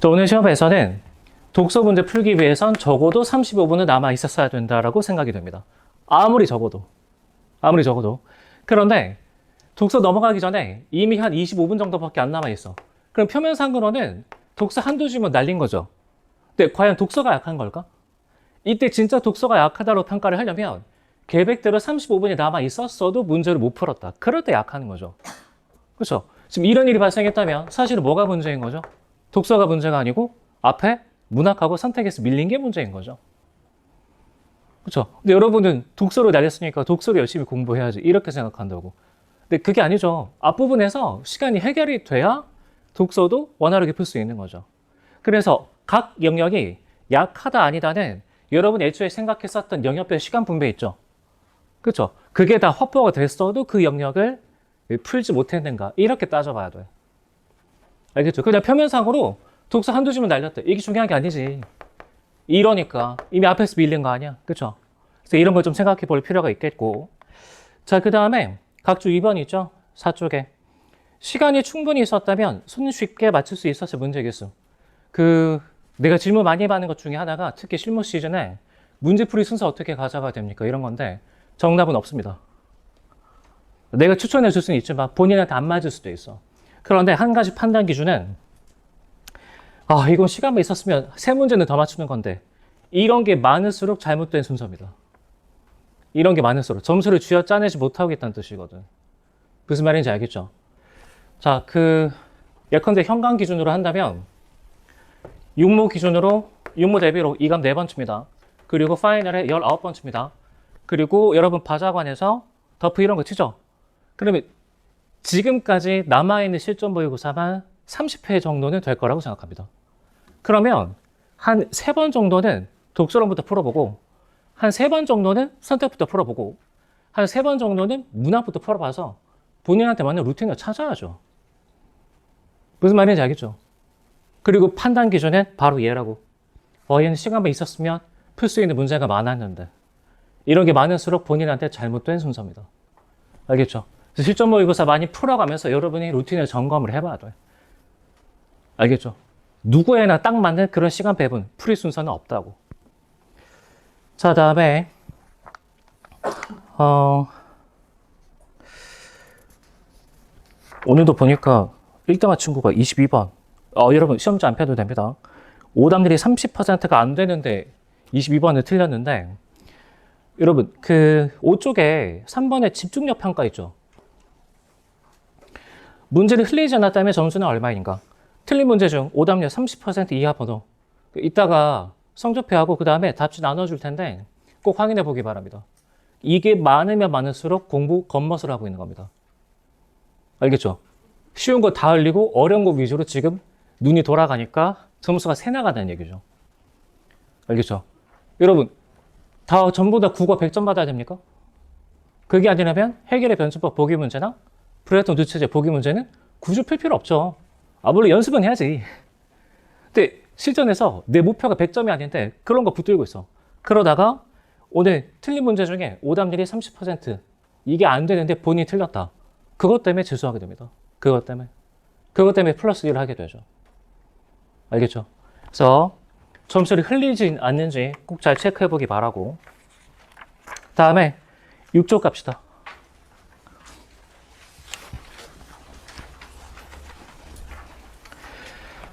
자, 오늘 시험에서는 독서 문제 풀기 위해선 적어도 35분은 남아 있었어야 된다라고 생각이 됩니다. 아무리 적어도. 그런데 독서 넘어가기 전에 이미 한 25분 정도밖에 안 남아 있어. 그럼 표면상으로는 독서 한두 주면 날린 거죠. 근데 과연 독서가 약한 걸까? 이때 진짜 독서가 약하다고 평가를 하려면 계획대로 35분이 남아 있었어도 문제를 못 풀었다. 그럴 때 약하는 거죠. 그렇죠? 지금 이런 일이 발생했다면 사실은 뭐가 문제인 거죠? 독서가 문제가 아니고 앞에 문학하고 선택해서 밀린 게 문제인 거죠. 그렇죠? 근데 여러분은 독서로 날렸으니까 독서로 열심히 공부해야지 이렇게 생각한다고. 근데 그게 아니죠. 앞부분에서 시간이 해결이 돼야 독서도 원활하게 풀 수 있는 거죠. 그래서 각 영역이 약하다 아니다는 여러분이 애초에 생각했었던 영역별 시간 분배 있죠. 그렇죠? 그게 다 확보가 됐어도 그 영역을 풀지 못했는가 이렇게 따져봐야 돼요. 알겠죠? 그냥 표면상으로 독서 한두 주면 날렸다. 이게 중요한 게 아니지. 이러니까 이미 앞에서 밀린 거 아니야. 그렇죠? 그래서 이런 걸 좀 생각해 볼 필요가 있겠고. 자, 그 다음에 각주 2번 있죠? 4쪽에. 시간이 충분히 있었다면 손쉽게 맞출 수 있었을 문제 개수. 내가 질문 많이 받는 것 중에 하나가 특히 실무 시즌에 문제풀이 순서 어떻게 가져가야 됩니까? 이런 건데 정답은 없습니다. 내가 추천해 줄 수는 있지만 본인한테 안 맞을 수도 있어. 그런데 한 가지 판단 기준은 이건 시간만 있었으면 세 문제는 더 맞추는 건데 이런 게 많을수록 잘못된 순서입니다. 이런 게 많을수록 점수를 쥐어 짜내지 못하고 있다는 뜻이거든. 무슨 말인지 알겠죠? 자, 예컨대 현강 기준으로 한다면 육모 기준으로 육모 대비로 2감 4번 칩니다. 그리고 파이널에 19번 칩니다. 그리고 여러분 바자관에서 더프 이런 거 치죠? 그러면 지금까지 남아있는 실전 모의고사만 30회 정도는 될 거라고 생각합니다. 그러면 한 3번 정도는 독서론부터 풀어보고 한 3번 정도는 선택부터 풀어보고 한 3번 정도는 문학부터 풀어봐서 본인한테 맞는 루틴을 찾아야죠. 무슨 말인지 알겠죠? 그리고 판단 기준은 바로 얘라고. 얘는 시간만 있었으면 풀 수 있는 문제가 많았는데 이런 게 많을수록 본인한테 잘못된 순서입니다. 알겠죠? 실전 모의고사 많이 풀어가면서 여러분이 루틴을 점검을 해봐야 돼요. 알겠죠? 누구에나 딱 맞는 그런 시간 배분, 풀이 순서는 없다고. 자, 다음에 오늘도 보니까 1등한 친구가 22번. 여러분 시험지 안 펴도 됩니다. 오답률이 30%가 안 되는데 22번을 틀렸는데 여러분 5쪽에 3번에 집중력 평가 있죠. 문제를 흘리지 않았다면 점수는 얼마인가? 틀린 문제 중 오답률 30% 이하 번호. 이따가 성적표하고 그 다음에 답지 나눠줄 텐데 꼭 확인해 보기 바랍니다. 이게 많으면 많을수록 공부 겉멋을 하고 있는 겁니다. 알겠죠? 쉬운 거 다 흘리고 어려운 거 위주로 지금 눈이 돌아가니까 점수가 새 나가는 얘기죠. 알겠죠? 여러분 전부 다 국어 100점 받아야 됩니까? 그게 아니라면 해결의 변증법 보기 문제나 브레톤 두체제 보기 문제는 굳이 풀 필요 없죠. 물론 연습은 해야지. 근데 실전에서 내 목표가 100점이 아닌데 그런 거 붙들고 있어. 그러다가 오늘 틀린 문제 중에 오답률이 30% 이게 안 되는데 본인이 틀렸다. 그것 때문에 재수하게 됩니다. 그것 때문에 플러스 1을 하게 되죠. 알겠죠? 그래서 점수를 흘리지 않는지 꼭 잘 체크해 보기 바라고. 다음에 6쪽 갑시다.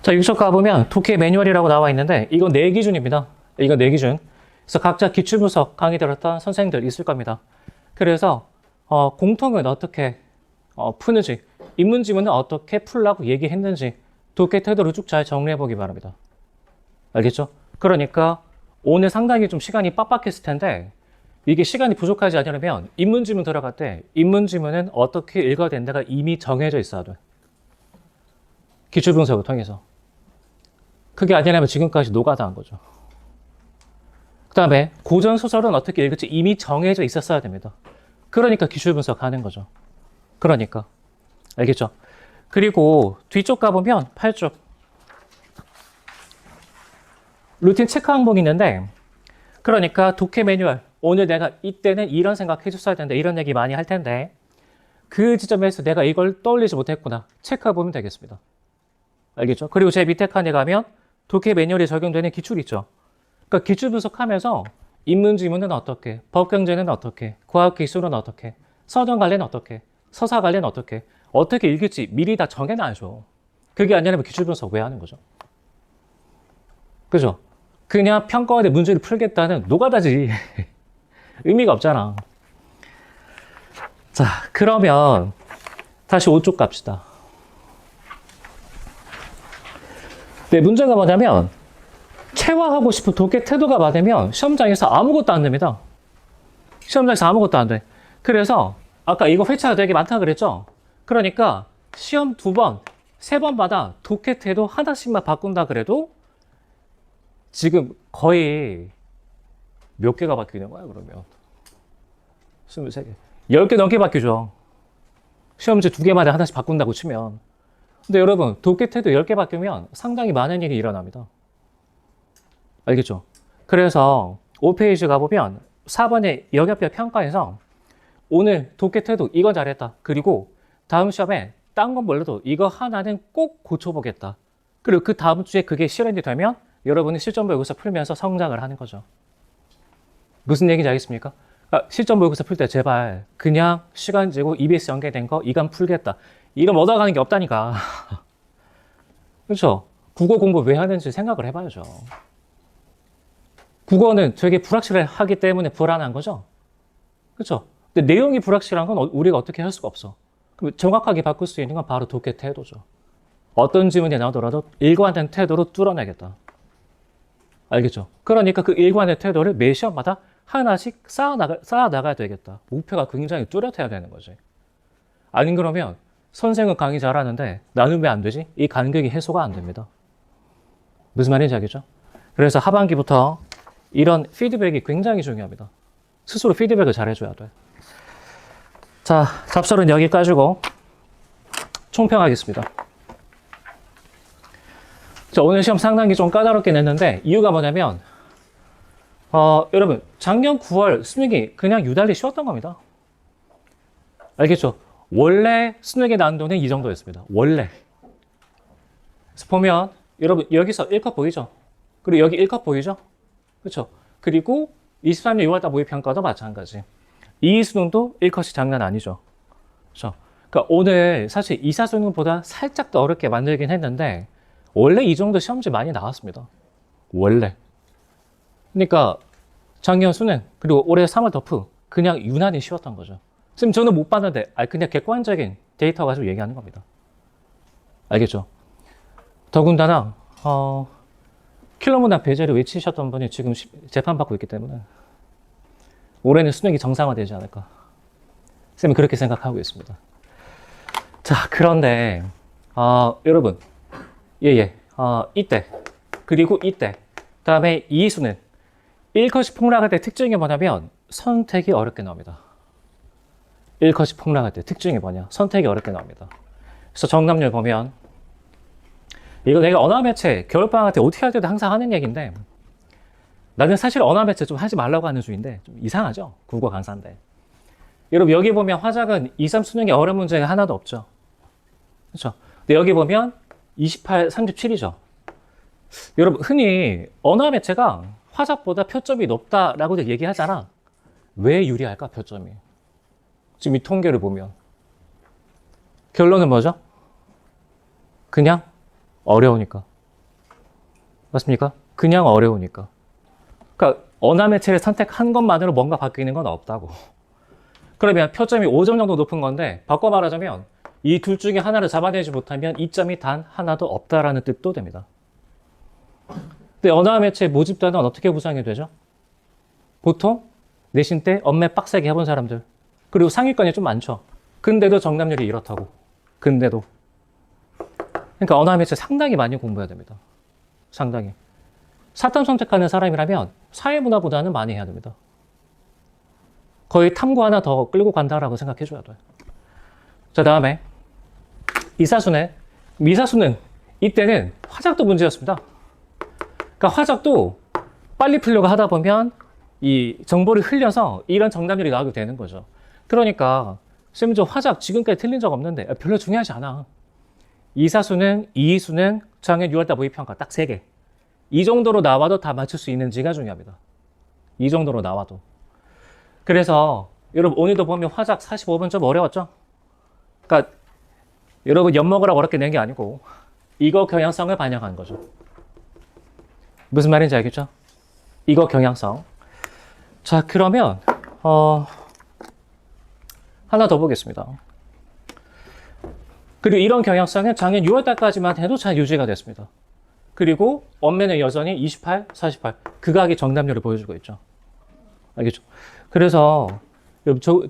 자, 6쪽 가보면 독해 매뉴얼이라고 나와 있는데 이건 내 기준입니다. 이건 내 기준. 그래서 각자 기출분석 강의 들었던 선생님들 있을 겁니다. 그래서 공통은 어떻게 푸는지, 입문지문은 어떻게 풀라고 얘기했는지 독해 태도를 쭉 잘 정리해 보기 바랍니다. 알겠죠? 그러니까 오늘 상당히 좀 시간이 빡빡했을 텐데 이게 시간이 부족하지 않으려면 입문지문 들어갈 때 입문지문은 어떻게 읽어야 된다가 이미 정해져 있어야 돼. 기출분석을 통해서. 그게 아니라면 지금까지 노가다한 거죠. 그 다음에 고전소설은 어떻게 읽을지 이미 정해져 있었어야 됩니다. 그러니까 기출분석 하는 거죠. 그러니까. 알겠죠? 그리고 뒤쪽 가보면 8쪽. 루틴 체크 항목이 있는데 그러니까 독해 매뉴얼. 오늘 내가 이때는 이런 생각 해줬어야 되는데 이런 얘기 많이 할 텐데 그 지점에서 내가 이걸 떠올리지 못했구나. 체크해보면 되겠습니다. 알겠죠? 그리고 제 밑에 칸에 가면 독해 매뉴얼에 적용되는 기출 있죠. 그러니까 기출 분석하면서 인문지문은 어떻게, 법경제는 어떻게, 과학기술은 어떻게, 서점 관련 어떻게, 서사 관련 어떻게 읽을지 미리 다 정해놔야죠. 그게 아니라면 기출 분석 왜 하는 거죠? 그죠? 그냥 평가원의 문제를 풀겠다는 노가다지. 의미가 없잖아. 자, 그러면 다시 5쪽 갑시다. 네, 문제가 뭐냐면 체화하고 싶은 독해 태도가 많으면 시험장에서 아무것도 안 됩니다. 시험장에서 아무것도 안 돼. 그래서 아까 이거 회차가 되게 많다 그랬죠? 그러니까 시험 2번, 3번마다 독해 태도 하나씩만 바꾼다 그래도 지금 거의 몇 개가 바뀌는 거야, 그러면? 23개. 10개 넘게 바뀌죠. 시험지 2개마다 하나씩 바꾼다고 치면. 근데 여러분, 독해 태도 10개 바뀌면 상당히 많은 일이 일어납니다. 알겠죠? 그래서 5페이지 가보면 4번의 영역별 평가에서 오늘 독해 태도 이건 잘했다. 그리고 다음 시험에 딴 건 몰라도 이거 하나는 꼭 고쳐보겠다. 그리고 그 다음 주에 그게 실현이 되면 여러분이 실전모의고사 풀면서 성장을 하는 거죠. 무슨 얘기인지 알겠습니까? 그러니까 실전모의고사 풀 때 제발 그냥 시간 재고 EBS 연계된 거 이감 풀겠다. 이름 얻어가는 게 없다니까. 그렇죠? 국어 공부 왜 하는지 생각을 해봐야죠. 국어는 되게 불확실하기 때문에 불안한 거죠. 그렇죠? 근데 내용이 불확실한 건 우리가 어떻게 할 수가 없어. 그럼 정확하게 바꿀 수 있는 건 바로 독해 태도죠. 어떤 질문이 나오더라도 일관된 태도로 뚫어내겠다. 알겠죠? 그러니까 그 일관된 태도를 매 시험마다 하나씩 쌓아나가야 되겠다. 목표가 굉장히 뚜렷해야 되는 거지. 아닌 그러면 선생은 강의 잘하는데 나는 왜 안 되지? 이 간격이 해소가 안 됩니다. 무슨 말인지 알겠죠? 그래서 하반기부터 이런 피드백이 굉장히 중요합니다. 스스로 피드백을 잘 해줘야 돼. 자, 잡설은 여기까지고 총평하겠습니다. 자, 오늘 시험 상당히 좀 까다롭게 냈는데 이유가 뭐냐면 여러분 작년 9월 수능이 그냥 유달리 쉬웠던 겁니다. 알겠죠? 원래 수능의 난도는 이 정도였습니다. 원래. 그래서 보면 여러분 여기서 1컷 보이죠? 그리고 여기 1컷 보이죠? 그렇죠? 그리고 23년 6월달 모의평가도 마찬가지. 이 수능도 1컷이 장난 아니죠. 그렇죠? 그러니까 오늘 사실 이사 수능보다 살짝 더 어렵게 만들긴 했는데 원래 이 정도 시험지 많이 나왔습니다. 원래. 그러니까 작년 수능 그리고 올해 3월 더프 그냥 유난히 쉬웠던 거죠. 지금 저는 못 봤는데 그냥 객관적인 데이터 가지고 얘기하는 겁니다. 알겠죠? 더군다나 킬러문화 배제를 외치셨던 분이 지금 재판받고 있기 때문에 올해는 수능이 정상화되지 않을까. 쌤은 그렇게 생각하고 있습니다. 자, 그런데 여러분 이때 그리고 이때 그다음에 이 수능 1컷이 폭락할 때 특징이 뭐냐면 선택이 어렵게 나옵니다. 1컷이 폭락할 때 특징이 뭐냐? 선택이 어렵게 나옵니다. 그래서 정답률 보면 이거 내가 언어매체 겨울방학 때 OT 할 때도 항상 하는 얘기인데 나는 사실 언어매체 좀 하지 말라고 하는 주인데 좀 이상하죠? 국어 강사인데. 여러분 여기 보면 화작은 2, 3 수능에 어려운 문제가 하나도 없죠. 그렇죠? 근데 여기 보면 28, 37이죠. 여러분 흔히 언어매체가 화작보다 표점이 높다라고 얘기하잖아. 왜 유리할까 표점이? 지금 이 통계를 보면 결론은 뭐죠? 그냥 어려우니까. 맞습니까? 그냥 어려우니까. 그러니까 언어매체를 선택한 것만으로 뭔가 바뀌는 건 없다고. 그러면 표점이 5점 정도 높은 건데 바꿔 말하자면 이 둘 중에 하나를 잡아내지 못하면 이점이 단 하나도 없다라는 뜻도 됩니다. 근데 언어매체 모집단은 어떻게 구성이 되죠? 보통 내신 때 엄매 빡세게 해본 사람들 그리고 상위권이 좀 많죠. 근데도 정답률이 이렇다고. 근데도. 그러니까 언어매체 상당히 많이 공부해야 됩니다. 상당히. 사탐 선택하는 사람이라면 사회문화보다는 많이 해야 됩니다. 거의 탐구 하나 더 끌고 간다라고 생각해 줘야 돼요. 자, 다음에 이사수능, 미사수능 이때는 화작도 문제였습니다. 그러니까 화작도 빨리 풀려고 하다 보면 이 정보를 흘려서 이런 정답률이 나오게 되는 거죠. 그러니까 심지어 화작 지금까지 틀린 적 없는데 별로 중요하지 않아. 이사수능, 이의수능, 작년 6월달 모의평가 딱 3개. 이 정도로 나와도 다 맞출 수 있는지가 중요합니다. 이 정도로 나와도. 그래서 여러분 오늘도 보면 화작 45번 좀 어려웠죠? 그러니까 여러분 엿먹으라고 어렵게 낸 게 아니고 이거 경향성을 반영한 거죠. 무슨 말인지 알겠죠? 이거 경향성. 자, 그러면 하나 더 보겠습니다. 그리고 이런 경향성은 작년 6월달까지만 해도 잘 유지가 됐습니다. 그리고 엄매는 여전히 28, 48 극악의 정답률을 보여주고 있죠. 알겠죠? 그래서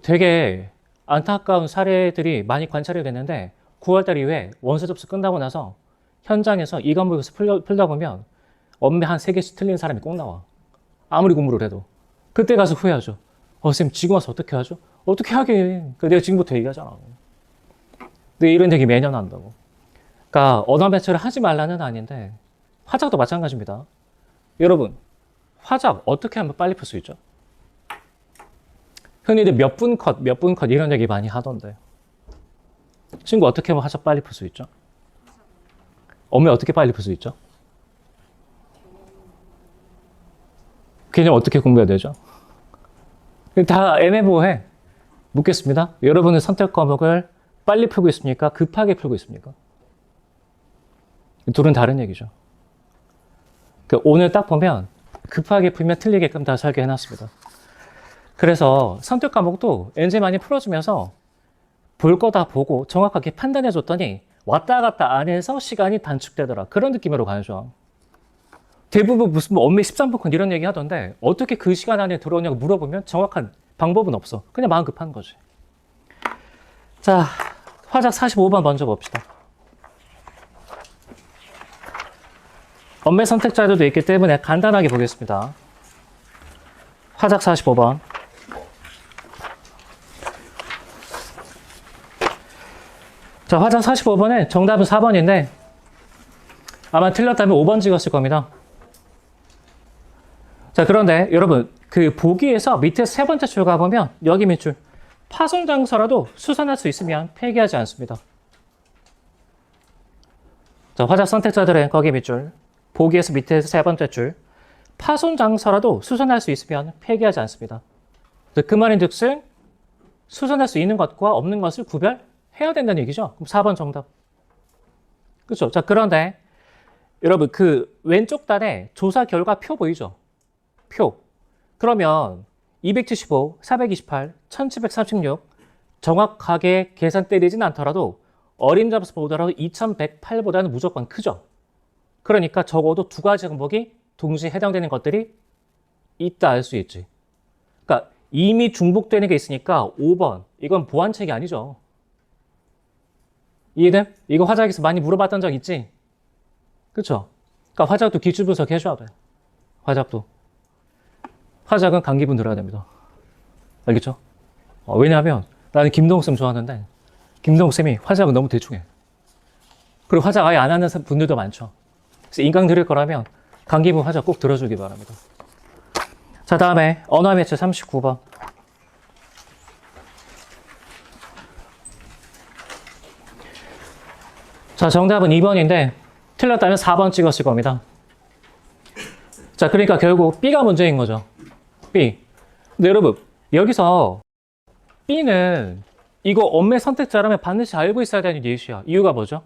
되게 안타까운 사례들이 많이 관찰이 됐는데 9월달 이후에 원서 접수 끝나고 나서 현장에서 이 과목에서 풀다 보면 엄매 한 3개씩 틀린 사람이 꼭 나와. 아무리 공부를 해도. 그때 가서 후회하죠. 선생님 지금 와서 어떻게 하죠? 어떻게 하긴. 내가 지금부터 얘기하잖아. 근데 이런 얘기 매년 한다고. 그러니까 언어 매체를 하지 말라는 아닌데 화작도 마찬가지입니다. 여러분 화작 어떻게 하면 빨리 풀 수 있죠? 흔히들 몇 분 컷 이런 얘기 많이 하던데 친구 어떻게 하면 화작 빨리 풀 수 있죠? 엄매 어떻게 빨리 풀 수 있죠? 개념 어떻게 공부해야 되죠? 다 애매모호해. 묻겠습니다. 여러분의 선택 과목을 빨리 풀고 있습니까? 급하게 풀고 있습니까? 둘은 다른 얘기죠. 오늘 딱 보면 급하게 풀면 틀리게끔 다 설계해놨습니다. 그래서 선택 과목도 NG 많이 풀어주면서 볼 거 다 보고 정확하게 판단해줬더니 왔다 갔다 안 해서 시간이 단축되더라. 그런 느낌으로 가야죠. 대부분 무슨 엄매 13분 이런 얘기 하던데 어떻게 그 시간 안에 들어오냐고 물어보면 정확한 방법은 없어. 그냥 마음 급한 거지. 자, 화작 45번 먼저 봅시다. 엄매 선택 자료도 있기 때문에 간단하게 보겠습니다. 화작 45번. 자, 화작 45번에 정답은 4번인데 아마 틀렸다면 5번 찍었을 겁니다. 자, 그런데 여러분 그 보기에서 밑에 세 번째 줄 가보면 여기 밑줄 파손 장소라도 수선할 수 있으면 폐기하지 않습니다. 자, 화작 선택자들은 거기 밑줄 보기에서 밑에 세 번째 줄 파손 장소라도 수선할 수 있으면 폐기하지 않습니다. 그 말인즉슨 수선할 수 있는 것과 없는 것을 구별해야 된다는 얘기죠. 그럼 4번 정답. 그렇죠? 자, 그런데 여러분 그 왼쪽 단에 조사 결과 표 보이죠? 표. 그러면 275, 428, 1736 정확하게 계산 때리진 않더라도 어림잡아서 보더라도 2108보다는 무조건 크죠. 그러니까 적어도 두 가지 항목이 동시에 해당되는 것들이 있다 알 수 있지. 그러니까 이미 중복되는 게 있으니까 5번 이건 보완책이 아니죠. 이해돼? 이거 화작에서 많이 물어봤던 적 있지? 그쵸? 그러니까 화작도 기출 분석 해줘야 돼. 화작도. 화작은 강기분 들어야 됩니다. 알겠죠? 왜냐하면 나는 김동욱 쌤 좋아하는데 김동욱 쌤이 화작은 너무 대충해. 그리고 화작 아예 안 하는 분들도 많죠. 그래서 인강 들을 거라면 강기분 화작 꼭 들어주기 바랍니다. 자, 다음에 언어 매체 39번. 자, 정답은 2번인데 틀렸다면 4번 찍었을 겁니다. 자, 그러니까 결국 B가 문제인 거죠. B. 근데 여러분 여기서 B는 이거 엄매 선택자라면 반드시 알고 있어야 되는 예시야. 이유가 뭐죠?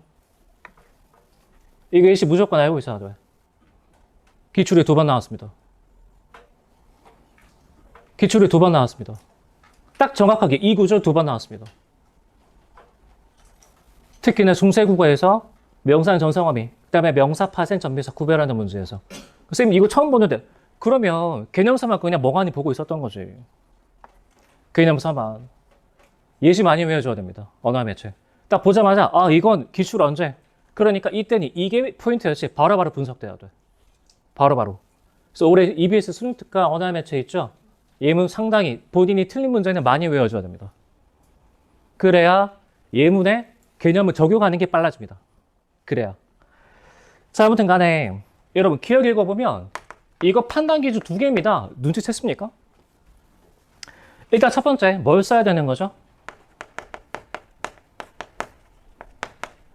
이거 예시 무조건 알고 있어야 돼. 기출이 2번 나왔습니다. 기출이 2번 나왔습니다. 딱 정확하게 이 구절 2번 나왔습니다. 특히나 중세국어에서 명사는 전성어미, 그 다음에 명사 파생 전비사 구별하는 문제에서. 선생님 이거 처음 보는데 그러면 개념사만 그냥 멍하니 보고 있었던 거지. 개념사만. 예시 많이 외워줘야 됩니다. 언어 매체. 딱 보자마자 아 이건 기출 언제? 그러니까 이때는 이게 포인트였지. 바로바로 분석돼야 돼. 바로바로. 그래서 올해 EBS 수능특강 언어 매체 있죠? 예문 상당히 본인이 틀린 문제는 많이 외워줘야 됩니다. 그래야 예문에 개념을 적용하는 게 빨라집니다. 그래야. 자, 아무튼 간에 여러분 기억 읽어보면 이거 판단 기준 2개입니다. 눈치챘습니까? 일단 첫 번째 뭘 써야 되는 거죠?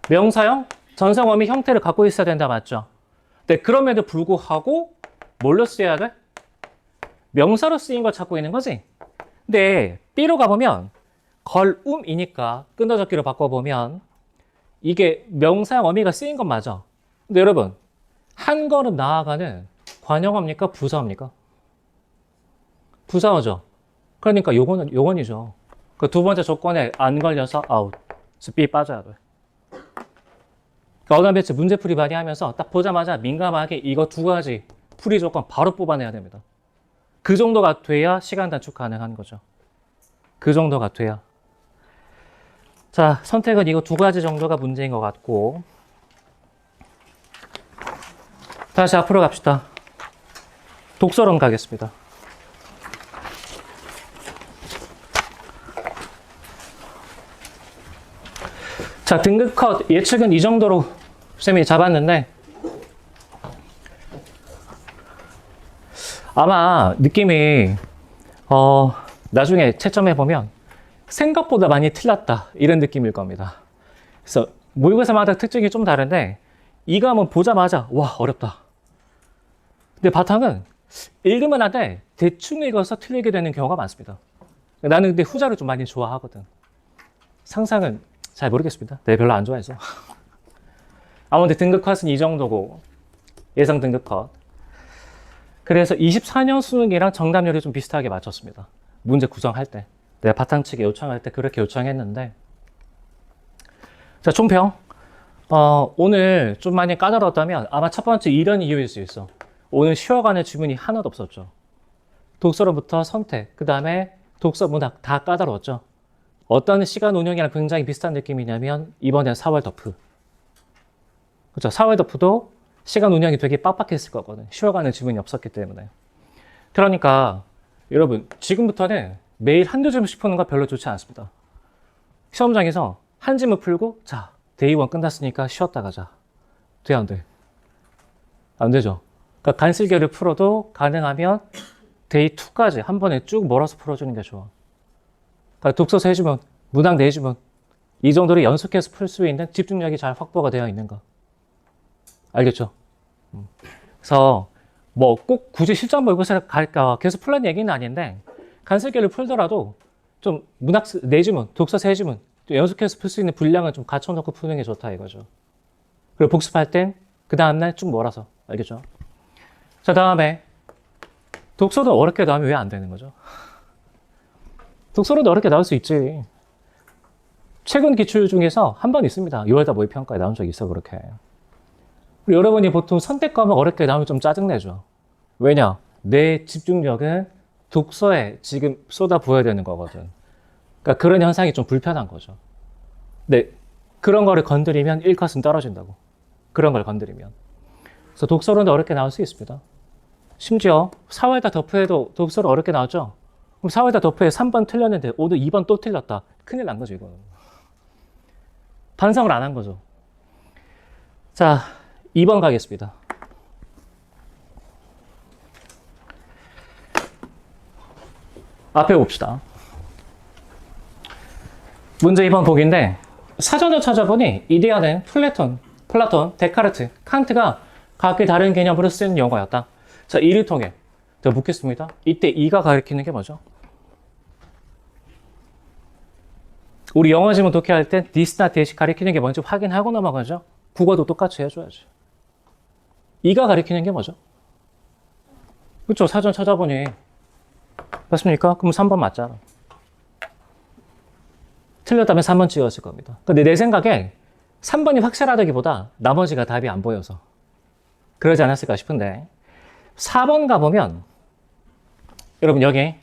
명사형 전성어미 형태를 갖고 있어야 된다, 맞죠? 근데 그럼에도 불구하고 뭘로 쓰여야 돼? 명사로 쓰인 걸 찾고 있는 거지? 근데 B로 가보면 걸음이니까 끊어적기로 바꿔보면 이게 명사형 어미가 쓰인 건 맞아. 근데 여러분, 한 걸음 나아가는 관형어입니까? 부사어입니까? 부사어죠. 그러니까 요건이죠. 그 두 번째 조건에 안 걸려서 아웃. 그래서 B 빠져야 돼. 그러니까 어떤 배치 문제풀이 많이 하면서 딱 보자마자 민감하게 이거 두 가지 풀이 조건 바로 뽑아내야 됩니다. 그 정도가 돼야 시간 단축 가능한 거죠. 그 정도가 돼야. 자, 선택은 이거 두 가지 정도가 문제인 것 같고. 다시 앞으로 갑시다. 독서론 가겠습니다. 자, 등급 컷 예측은 이 정도로 쌤이 잡았는데 아마 느낌이 나중에 채점해 보면 생각보다 많이 틀렸다 이런 느낌일 겁니다. 그래서 모의고사마다 특징이 좀 다른데 이 과목은 보자마자 와 어렵다. 근데 바탕은 읽으면 하되 대충 읽어서 틀리게 되는 경우가 많습니다. 나는 근데 후자를 좀 많이 좋아하거든. 상상은 잘 모르겠습니다. 네, 별로 안 좋아해서. 아무튼 등급 컷은 이 정도고 예상 등급 컷. 그래서 24년 수능이랑 정답률이 좀 비슷하게 맞췄습니다. 문제 구성할 때. 내가 바탕 측에 요청할 때 그렇게 요청했는데. 자, 총평. 오늘 좀 많이 까다로웠다면 아마 첫 번째 이런 이유일 수 있어. 오늘 쉬어가는 지문이 하나도 없었죠. 독서로부터 선택, 그 다음에 독서 문학 다 까다로웠죠. 어떤 시간 운영이랑 굉장히 비슷한 느낌이냐면 이번에 4월 더프. 그렇죠. 4월 더프도 시간 운영이 되게 빡빡했을 거거든. 쉬어가는 지문이 없었기 때문에. 그러니까 여러분 지금부터는 매일 한두 질문씩 푸는 거 별로 좋지 않습니다. 시험장에서 한 질문 풀고 자 데이 1 끝났으니까 쉬었다 가자. 돼 안 돼? 안 되죠. 그러니까 간슬개를 풀어도 가능하면 데이 2까지 한 번에 쭉 몰아서 풀어주는 게 좋아. 그러니까 독서 3지문, 문학 4지문 이 정도로 연속해서 풀 수 있는 집중력이 잘 확보가 되어 있는가. 알겠죠? 그래서 뭐 꼭 굳이 실전 모의고사를 갈까 계속 풀란 얘기는 아닌데 간슬개를 풀더라도 좀 문학 4지문, 독서 3지문 연속해서 풀 수 있는 분량을 좀 갖춰놓고 푸는 게 좋다 이거죠. 그리고 복습할 땐 그 다음날 쭉 몰아서. 알겠죠? 자, 다음에 독서도 어렵게 나오면 왜 안 되는 거죠? 독서로도 어렵게 나올 수 있지. 최근 기출 중에서 한 번 있습니다. 6월달 모의평가에 나온 적이 있어 그렇게. 그리고 여러분이 보통 선택 과목 어렵게 나오면 좀 짜증내죠. 왜냐? 내 집중력은 독서에 지금 쏟아부어야 되는 거거든. 그러니까 그런 현상이 좀 불편한 거죠. 근데 그런 거를 건드리면 1컷은 떨어진다고. 그런 걸 건드리면. 그래서 독서로는 어렵게 나올 수 있습니다. 심지어 4월달 더프에도 독서로 어렵게 나왔죠? 그럼 4월달 더프에 3번 틀렸는데 오늘 2번 또 틀렸다. 큰일 난 거죠, 이거는. 반성을 안 한 거죠. 자, 2번 가겠습니다. 앞에 봅시다. 문제 2번 보기인데 사전을 찾아보니 이데아는 플라톤, 데카르트, 칸트가 각기 다른 개념으로 쓰는 용어였다. 자, 이를 통해 제가 묻겠습니다. 이때 이가 가리키는 게 뭐죠? 우리 영어 지문 독해할 때 this나 that이 가리키는 게 뭔지 확인하고 넘어가죠. 국어도 똑같이 해줘야지. 이가 가리키는 게 뭐죠? 그렇죠. 사전 찾아보니 맞습니까? 그럼 3번 맞잖아. 틀렸다면 3번 찍었을 겁니다. 근데 내 생각에 3번이 확실하다기보다 나머지가 답이 안 보여서 그러지 않았을까 싶은데 4번 가보면 여러분 여기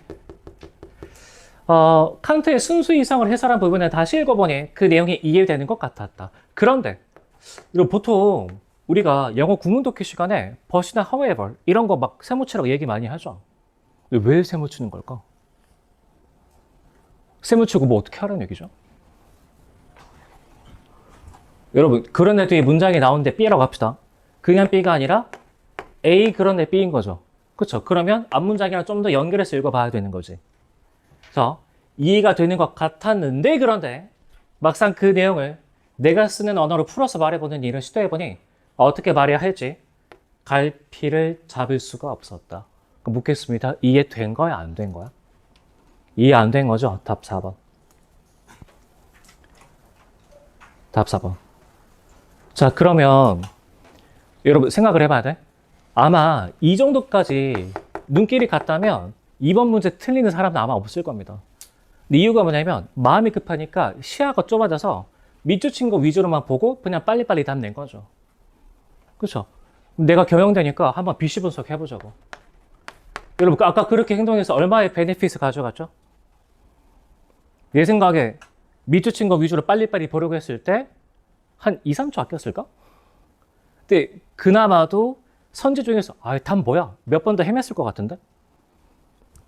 칸트의 순수 이성을 해설한 부분을 다시 읽어보니 그 내용이 이해되는 것 같았다. 그런데 여러분 보통 우리가 영어 구문 독해 시간에 but이나 however 이런 거 막 세모치라고 얘기 많이 하죠. 근데 왜 세모치는 걸까? 세모치고 뭐 어떻게 하라는 얘기죠? 여러분 그런 애들이 문장이 나오는데 B라고 합시다. 그냥 B가 아니라 A 그런 애 B인 거죠. 그렇죠? 그러면 앞문장이랑 좀 더 연결해서 읽어봐야 되는 거지. 그래서 이해가 되는 것 같았는데 그런데 막상 그 내용을 내가 쓰는 언어로 풀어서 말해보는 일을 시도해보니 어떻게 말해야 할지 갈피를 잡을 수가 없었다. 묻겠습니다. 이해된 거야? 안 된 거야? 이해 안 된 거죠? 답 4번. 답 4번. 자, 그러면 여러분 생각을 해봐야 돼. 아마 이 정도까지 눈길이 갔다면 이번 문제 틀리는 사람은 아마 없을 겁니다. 근데 이유가 뭐냐면 마음이 급하니까 시야가 좁아져서 밑줄 거 위주로만 보고 그냥 빨리빨리 답 낸 거죠. 그렇죠? 내가 경영되니까 한번 BC 분석 해보자고. 여러분 아까 그렇게 행동해서 얼마의 베네핏을 가져갔죠? 내 생각에 밑줄 거 위주로 빨리빨리 보려고 했을 때 한 2, 3초 아꼈을까? 근데 그나마도 선지 중에서 답 뭐야? 몇 번 더 헤맸을 것 같은데?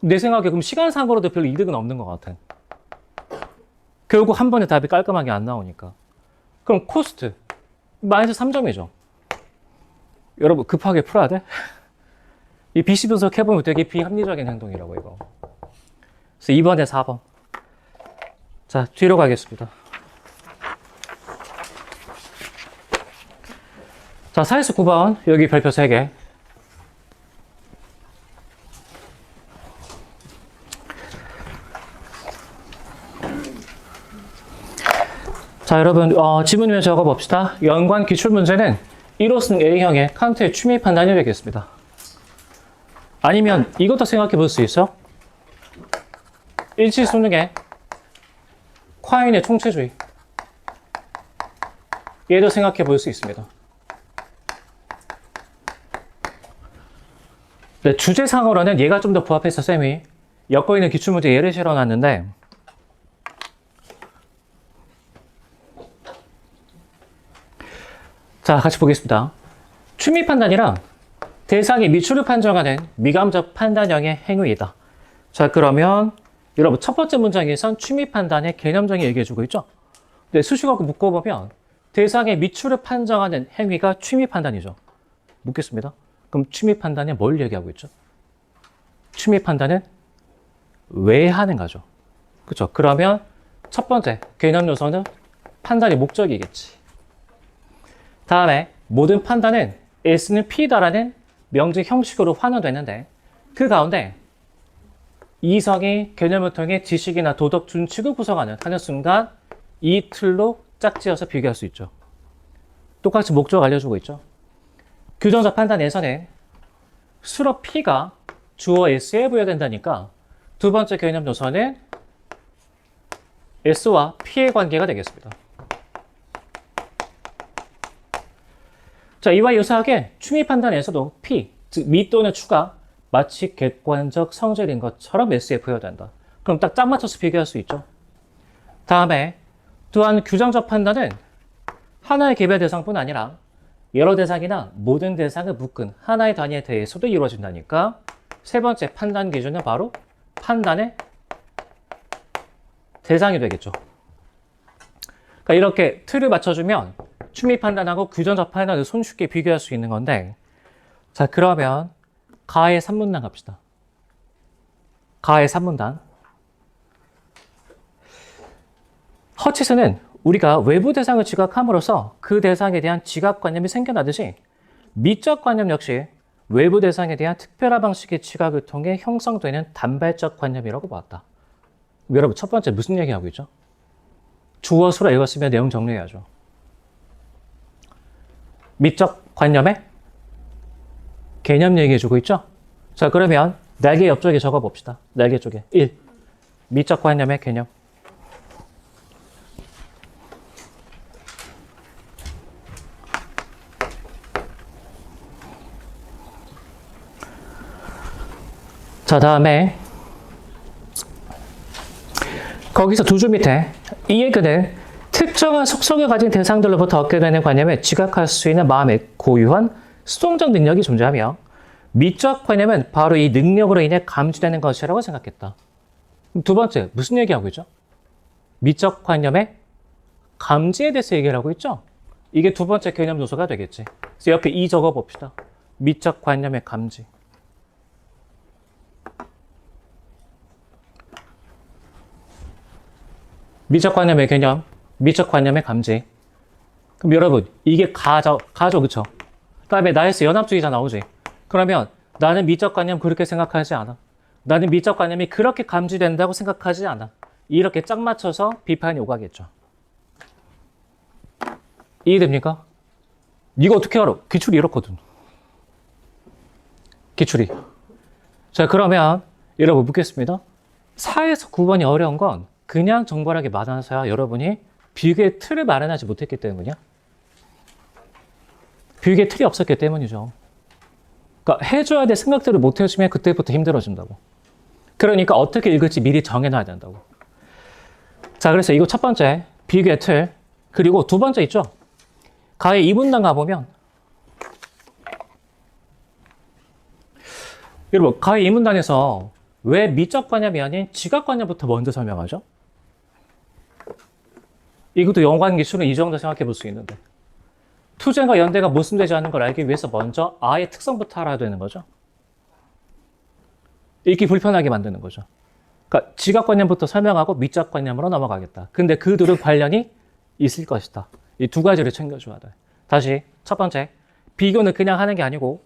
내 생각에 그럼 시간상으로도 별로 이득은 없는 것 같아. 결국 한 번에 답이 깔끔하게 안 나오니까. 그럼 코스트 마이너스 3점이죠. 여러분 급하게 풀어야 돼? 이 BC 분석 해보면 되게 비합리적인 행동이라고 이거. 그래서 2번에 4번. 자, 뒤로 가겠습니다. 자, 49번 여기 별표 3개. 자, 여러분 지문을 적어봅시다. 연관 기출문제는 1호승 A형의 칸트의 취미 판단이 되겠습니다. 아니면 이것도 생각해 볼 수 있어. 일치수능의 콰인의 총체주의. 얘도 생각해 볼 수 있습니다. 네, 주제상으로는 얘가 좀 더 부합해서 쌤이 엮어있는 기출문제 예를 실어놨는데 자, 같이 보겠습니다. 취미 판단이랑 대상이 미추를 판정하는 미감적 판단형의 행위이다. 자, 그러면 여러분 첫 번째 문장에선 취미 판단의 개념적인 얘기해주고 있죠. 근데 수식어가 묶어보면 대상의 미추를 판정하는 행위가 취미 판단이죠. 묻겠습니다. 그럼 취미 판단에 뭘 얘기하고 있죠? 취미 판단은 왜 하는 거죠? 그렇죠? 그러면 첫 번째 개념 요소는 판단의 목적이겠지. 다음에 모든 판단은 S는 P다라는 명제 형식으로 환원되는데 그 가운데 이성이 개념을 통해 지식이나 도덕 준칙을 구성하는 순간 이 틀로 짝지어서 비교할 수 있죠. 똑같이 목적 알려주고 있죠. 규정적 판단에서는 수로 P가 주어 S에 부여된다니까 두 번째 개념 요소는 S와 P의 관계가 되겠습니다. 자, 이와 유사하게 취미 판단에서도 P, 즉 미 또는 추가 마치 객관적 성질인 것처럼 S에 부여된다. 그럼 딱 맞춰서 비교할 수 있죠. 다음에 또한 규정적 판단은 하나의 개별 대상뿐 아니라 여러 대상이나 모든 대상을 묶은 하나의 단위에 대해서도 이루어진다니까 세 번째 판단 기준은 바로 판단의 대상이 되겠죠. 그러니까 이렇게 틀을 맞춰주면 취미 판단하고 규정적 판단을 손쉽게 비교할 수 있는 건데 자, 그러면 가의 3문단 갑시다. 가의 3문단. 허치스는 우리가 외부 대상을 지각함으로써 그 대상에 대한 지각관념이 생겨나듯이 미적 관념 역시 외부 대상에 대한 특별한 방식의 지각을 통해 형성되는 단발적 관념이라고 보았다. 여러분 첫 번째 무슨 얘기하고 있죠? 주어 수로 읽었으면 내용 정리해야죠. 미적 관념의 개념 얘기해주고 있죠? 자, 그러면 날개 옆쪽에 적어봅시다. 날개 쪽에 1. 미적 관념의 개념. 자, 다음에 거기서 두 줄 밑에 이 얘기는 특정한 속성을 가진 대상들로부터 얻게 되는 관념에 지각할 수 있는 마음의 고유한 수동적 능력이 존재하며 미적 관념은 바로 이 능력으로 인해 감지되는 것이라고 생각했다. 두 번째, 무슨 얘기하고 있죠? 미적 관념의 감지에 대해서 얘기를 하고 있죠? 이게 두 번째 개념 요소가 되겠지. 그래서 옆에 이 적어 봅시다. 미적 관념의 감지. 미적 관념의 개념, 미적 관념의 감지. 그럼 여러분, 이게 가죠, 그쵸? 그 다음에 나에서 연합주의자 나오지. 그러면 나는 미적관념 그렇게 생각하지 않아. 나는 미적관념이 그렇게 감지된다고 생각하지 않아. 이렇게 짝 맞춰서 비판이 오가겠죠. 이해됩니까? 이거 어떻게 알아? 기출이 이렇거든. 기출이. 자, 그러면 여러분 묻겠습니다. 4에서 9번이 어려운 건 그냥 정보량이 많아서야 여러분이 비교의 틀을 마련하지 못했기 때문이야. 비교의 틀이 없었기 때문이죠. 그러니까 해줘야 될 생각들을 못 해주면 그때부터 힘들어진다고. 그러니까 어떻게 읽을지 미리 정해놔야 된다고. 자, 그래서 이거 첫 번째 비교의 틀. 그리고 두 번째 있죠. 가의 2분단 가보면 여러분 가의 2분단에서 왜 미적관념이 아닌 지각관념부터 먼저 설명하죠? 이것도 연관 기술은 이 정도 생각해 볼 수 있는데 투쟁과 연대가 모순되지 않는 걸 알기 위해서 먼저 아의 특성부터 알아야 되는 거죠. 읽기 불편하게 만드는 거죠. 그러니까 지각관념부터 설명하고 미적관념으로 넘어가겠다. 근데 그 둘은 관련이 있을 것이다. 이 두 가지를 챙겨줘야 돼. 다시 첫 번째, 비교는 그냥 하는 게 아니고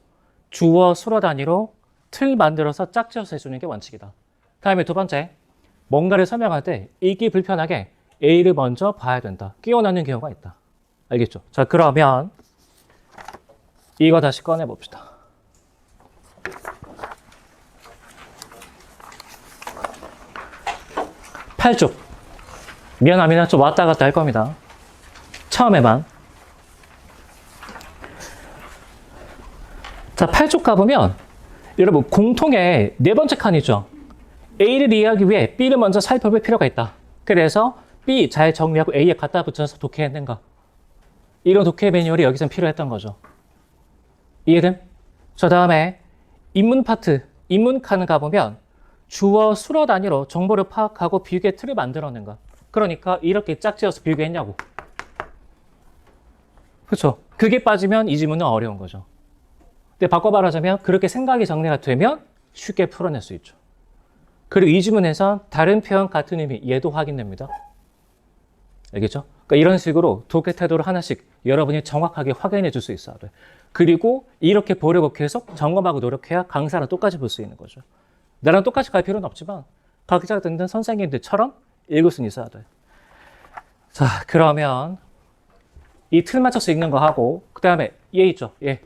주어, 수어 단위로 틀 만들어서 짝지어서 해주는 게 원칙이다. 다음에 두 번째, 뭔가를 설명할 때 읽기 불편하게 A를 먼저 봐야 된다. 끼워넣는 경우가 있다. 알겠죠? 자, 그러면 이거 다시 꺼내봅시다. 8쪽. 미안합니다. 좀 왔다 갔다 할 겁니다. 처음에만. 자, 8쪽 가보면 여러분 공통의 네 번째 칸이죠. A를 이해하기 위해 B를 먼저 살펴볼 필요가 있다. 그래서 B 잘 정리하고 A에 갖다 붙여서 독해했는가. 이런 독해 매뉴얼이 여기서 필요했던 거죠. 이해됨? 저 다음에 인문 파트, 인문 칸을 가보면 주어, 수어 단위로 정보를 파악하고 비교의 틀을 만들어낸가. 그러니까 이렇게 짝지어서 비교했냐고. 그렇죠? 그게 빠지면 이 지문은 어려운 거죠. 근데 바꿔 말하자면 그렇게 생각이 정리가 되면 쉽게 풀어낼 수 있죠. 그리고 이 지문에선 다른 표현 같은 의미 얘도 확인됩니다. 알겠죠? 그러니까 이런 식으로 독해 태도를 하나씩 여러분이 정확하게 확인해 줄 수 있어야 돼. 그리고 이렇게 보려고 계속 점검하고 노력해야 강사랑 똑같이 볼 수 있는 거죠. 나랑 똑같이 갈 필요는 없지만 각자 듣는 선생님들처럼 읽을 수는 있어야 돼. 자, 그러면 이 틀 맞춰서 읽는 거 하고 그 다음에 얘 있죠? 얘.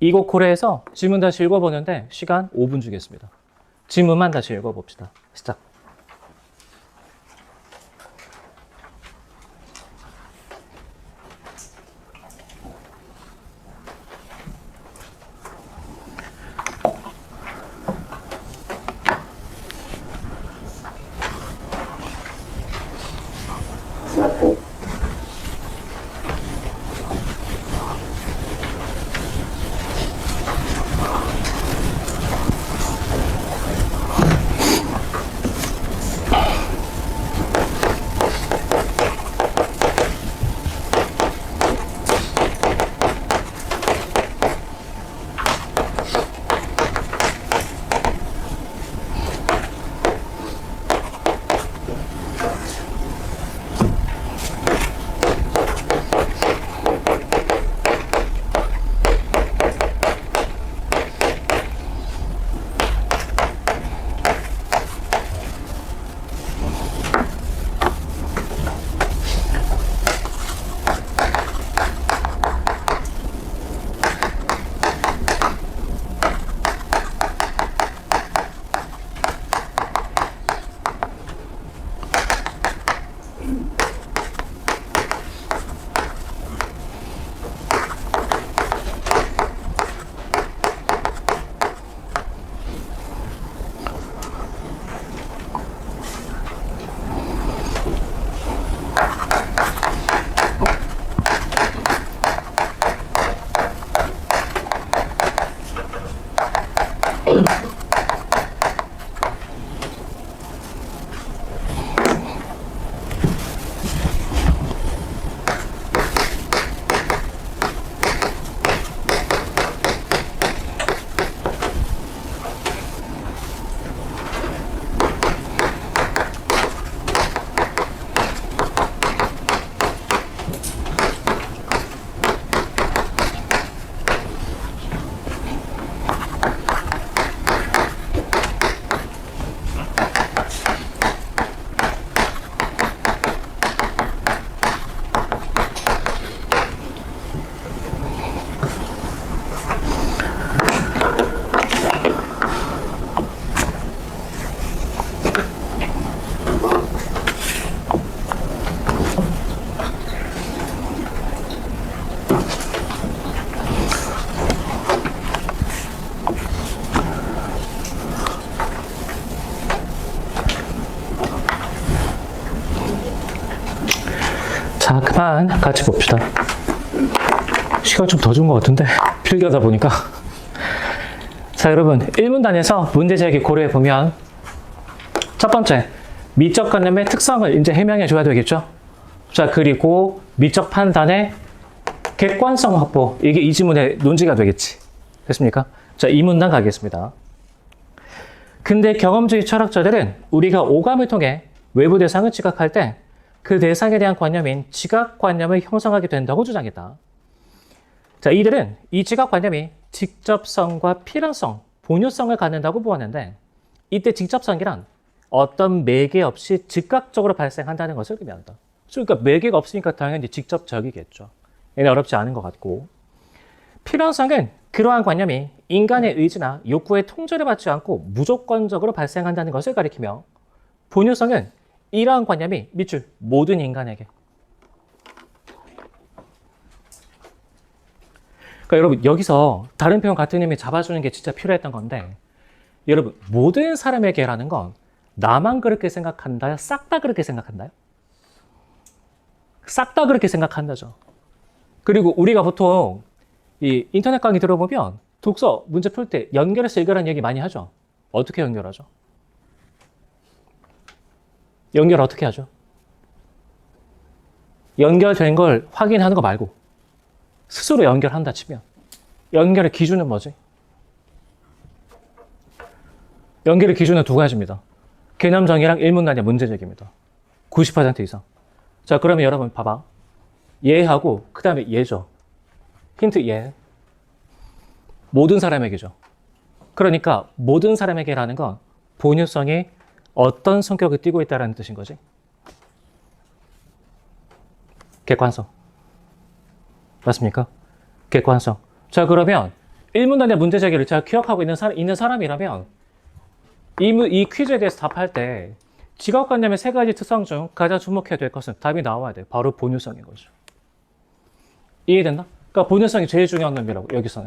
이거 고려해서 지문 다시 읽어보는데 시간 5분 주겠습니다. 지문만 다시 읽어봅시다. 시작. 자, 그만 같이 봅시다. 시간 좀 더 준 것 같은데 필기하다 보니까. 자, 여러분 1문단에서 문제 제기 고려해 보면 첫 번째, 미적 관념의 특성을 이제 해명해 줘야 되겠죠. 자, 그리고 미적 판단의 객관성 확보, 이게 이 지문의 논지가 되겠지. 됐습니까? 자, 2문단 가겠습니다. 근데 경험주의 철학자들은 우리가 오감을 통해 외부 대상을 지각할 때 그 대상에 대한 관념인 지각관념을 형성하게 된다고 주장했다. 자, 이들은 이 지각관념이 직접성과 필연성, 본유성을 갖는다고 보았는데, 이때 직접성이란 어떤 매개 없이 즉각적으로 발생한다는 것을 의미한다. 그러니까 매개가 없으니까 당연히 직접적이겠죠. 얘는 어렵지 않은 것 같고, 필연성은 그러한 관념이 인간의 의지나 욕구의 통제를 받지 않고 무조건적으로 발생한다는 것을 가리키며, 본유성은 이러한 관념이 밑줄 모든 인간에게. 그러니까 여러분 여기서 다른 표현 같은 의미 잡아주는 게 진짜 필요했던 건데, 여러분 모든 사람에게라는 건 나만 그렇게 생각한다요? 싹 다 그렇게 생각한다요? 싹 다 그렇게 생각한다죠. 그리고 우리가 보통 이 인터넷 강의 들어보면 독서 문제 풀 때 연결해서 읽으라는 얘기 많이 하죠. 어떻게 연결하죠? 연결 어떻게 하죠? 연결된 걸 확인하는 거 말고 스스로 연결한다 치면 연결의 기준은 뭐지? 연결의 기준은 두 가지입니다. 개념정의랑 일문단의 문제제기입니다. 90% 이상. 자, 그러면 여러분 봐봐. 얘하고 그 다음에 얘죠. 힌트 얘. 모든 사람에게죠. 그러니까 모든 사람에게라는 건 본유성이 어떤 성격을 띠고 있다는 뜻인 거지. 객관성. 맞습니까? 객관성. 자, 그러면 일문단의 문제 제기를 잘 기억하고 있는 사람이라면 이 퀴즈에 대해서 답할 때 지각관념의 세 가지 특성 중 가장 주목해야 될 것은 답이 나와야 돼. 바로 본유성인 거죠. 이해된다? 그러니까 본유성이 제일 중요한 놈이라고 여기서는.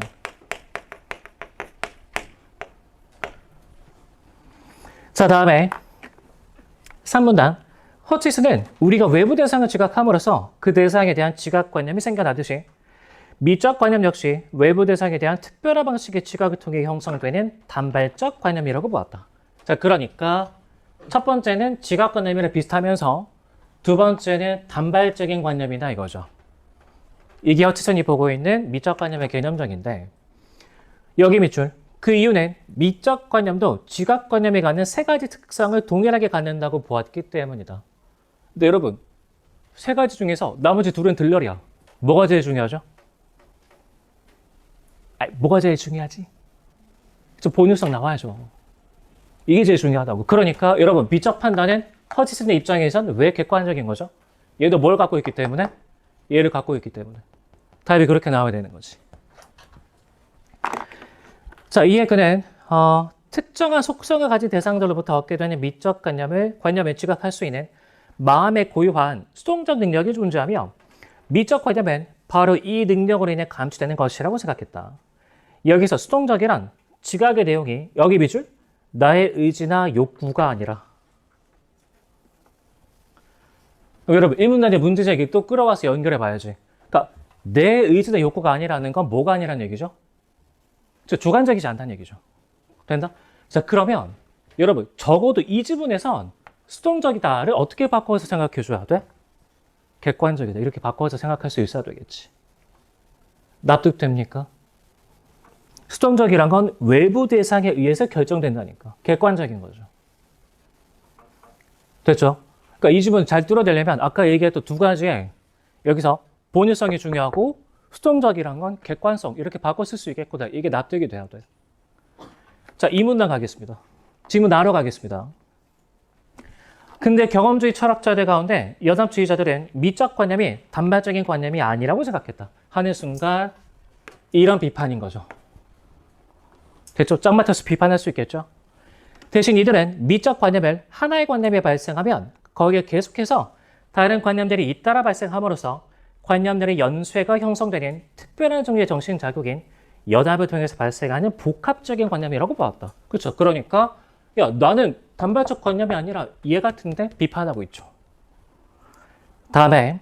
자, 다음에 3문단. 허치스는 우리가 외부 대상을 지각함으로써 그 대상에 대한 지각관념이 생겨나듯이 미적 관념 역시 외부 대상에 대한 특별한 방식의 지각을 통해 형성되는 단발적 관념이라고 보았다. 자, 그러니까 첫 번째는 지각관념이랑 비슷하면서 두 번째는 단발적인 관념이다 이거죠. 이게 허치슨이 보고 있는 미적 관념의 개념적인데, 여기 밑줄. 그 이유는 미적 관념도 지각 관념이 갖는 세 가지 특성을 동일하게 갖는다고 보았기 때문이다. 근데 여러분, 세 가지 중에서 나머지 둘은 들러리야. 뭐가 제일 중요하죠? 뭐가 제일 중요하지? 좀 본유성 나와야죠. 이게 제일 중요하다고. 그러니까 여러분, 미적 판단은 허치슨의 입장에선 왜 객관적인 거죠? 얘도 뭘 갖고 있기 때문에? 얘를 갖고 있기 때문에. 답이 그렇게 나와야 되는 거지. 자, 이에 그는 특정한 속성을 가진 대상들로부터 얻게 되는 미적 관념을 지각할 수 있는 마음의 고유한 수동적 능력이 존재하며, 미적 관념은 바로 이 능력으로 인해 감추되는 것이라고 생각했다. 여기서 수동적이란 지각의 내용이 여기 밑줄 나의 의지나 욕구가 아니라. 여러분, 일문단의 문제제기 또 끌어와서 연결해 봐야지. 그러니까 내 의지나 욕구가 아니라는 건 뭐가 아니라는 얘기죠? 주관적이지 않다는 얘기죠. 된다? 자, 그러면 여러분 적어도 이 지문에선 수동적이다를 어떻게 바꿔서 생각해 줘야 돼? 객관적이다. 이렇게 바꿔서 생각할 수 있어야 되겠지. 납득됩니까? 수동적이란 건 외부 대상에 의해서 결정된다니까. 객관적인 거죠. 됐죠? 그러니까 이 지문 잘 뚫어내려면 아까 얘기했던 두 가지에 여기서 본유성이 중요하고 수동적이란 건 객관성 이렇게 바꿔 쓸 수 있겠구나. 이게 납득이 돼야 돼. 자, 이 문단 가겠습니다. 질문 나눠 가겠습니다. 근데 경험주의 철학자들 가운데 연합주의자들은 미적 관념이 단발적인 관념이 아니라고 생각했다 하는 순간 이런 비판인 거죠. 됐죠? 짝 맞춰서 비판할 수 있겠죠? 대신 이들은 미적 관념을 하나의 관념이 발생하면 거기에 계속해서 다른 관념들이 잇따라 발생함으로써 관념들의 연쇄가 형성되는 특별한 종류의 정신자극인 연합을 통해서 발생하는 복합적인 관념이라고 보았다. 그렇죠? 그러니까 야, 나는 단발적 관념이 아니라 얘 같은데 비판하고 있죠. 다음에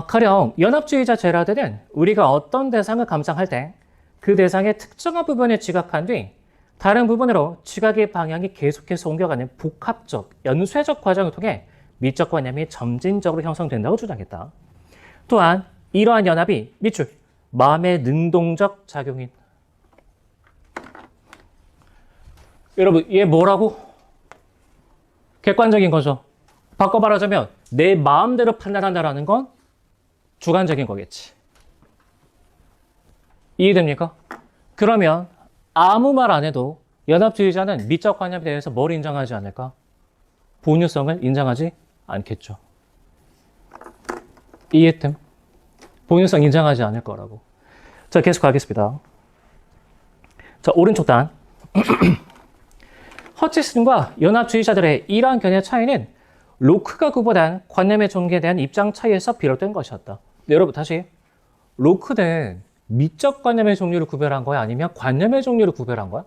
가령 연합주의자 제라드는 우리가 어떤 대상을 감상할 때 그 대상의 특정한 부분을 지각한 뒤 다른 부분으로 지각의 방향이 계속해서 옮겨가는 복합적, 연쇄적 과정을 통해 미적 관념이 점진적으로 형성된다고 주장했다. 또한 이러한 연합이 밑줄, 마음의 능동적 작용인. 여러분, 얘 뭐라고? 객관적인 거죠. 바꿔 말하자면 내 마음대로 판단한다라는 건 주관적인 거겠지. 이해됩니까? 그러면 아무 말 안 해도 연합주의자는 미적 관념에 대해서 뭘 인정하지 않을까? 본유성을 인정하지 않겠죠. 이해됨? 본유성 인정하지 않을 거라고. 자, 계속 가겠습니다. 자, 오른쪽 단. 허치슨과 연합주의자들의 이러한 견해 차이는 로크가 구보단 관념의 종기에 대한 입장 차이에서 비롯된 것이었다. 네, 여러분 다시. 로크는 미적 관념의 종류를 구별한 거야? 아니면 관념의 종류를 구별한 거야?